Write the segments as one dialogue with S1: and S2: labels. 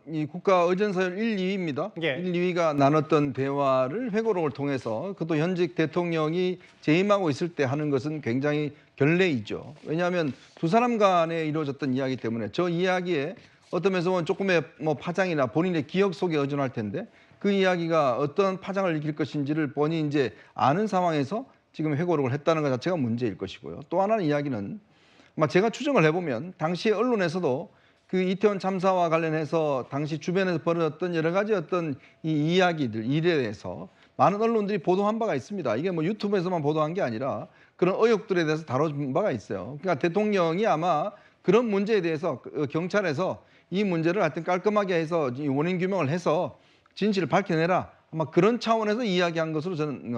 S1: 이 국가의전서열 1, 2위입니다.
S2: 예.
S1: 1, 2위가 나눴던 대화를 회고록을 통해서 그것도 현직 대통령이 재임하고 있을 때 하는 것은 굉장히 결례이죠. 왜냐하면 두 사람 간에 이루어졌던 이야기 때문에 저 이야기에 어떤 면에서 보면 조금의 파장이나 본인의 기억 속에 의존할 텐데 그 이야기가 어떤 파장을 일으킬 것인지를 본인이 이제 아는 상황에서 지금 회고록을 했다는 것 자체가 문제일 것이고요. 또 하나는 이야기는 제가 추정을 해보면 당시 언론에서도 그 이태원 참사와 관련해서 당시 주변에서 벌어졌던 여러 가지 어떤 이 이야기들, 일에 대해서 많은 언론들이 보도한 바가 있습니다. 이게 유튜브에서만 보도한 게 아니라 그런 의혹들에 대해서 다뤄준 바가 있어요. 그러니까 대통령이 아마 그런 문제에 대해서 경찰에서 이 문제를 하여튼 깔끔하게 해서 원인 규명을 해서 진실을 밝혀내라. 아마 그런 차원에서 이야기한 것으로 저는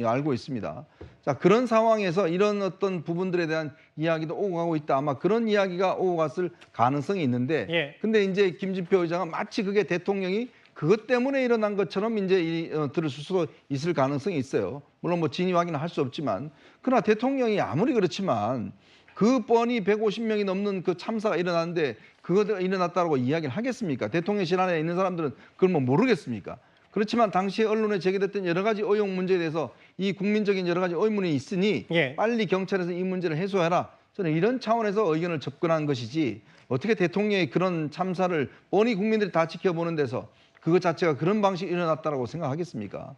S1: 알고 있습니다. 자, 그런 상황에서 이런 어떤 부분들에 대한 이야기도 오고 가고 있다. 아마 그런 이야기가 오고 갔을 가능성이 있는데,
S2: 예.
S1: 근데 이제 김진표 의장은 마치 그게 대통령이 그것 때문에 일어난 것처럼 이제 들을 수도 있을 가능성이 있어요. 물론 진위 확인은 할 수 없지만, 그러나 대통령이 아무리 그렇지만 그 뻔히 150명이 넘는 그 참사가 일어났는데 그거 일어났다고 이야기를 하겠습니까? 대통령실 안에 있는 사람들은 그걸 모르겠습니까? 그렇지만 당시 언론에 제기됐던 여러 가지 의혹 문제에 대해서 이 국민적인 여러 가지 의문이 있으니
S2: 예.
S1: 빨리 경찰에서 이 문제를 해소해라. 저는 이런 차원에서 의견을 접근한 것이지 어떻게 대통령이 그런 참사를 뻔히 국민들이 다 지켜보는 데서 그것 자체가 그런 방식이 일어났다고 생각하겠습니까?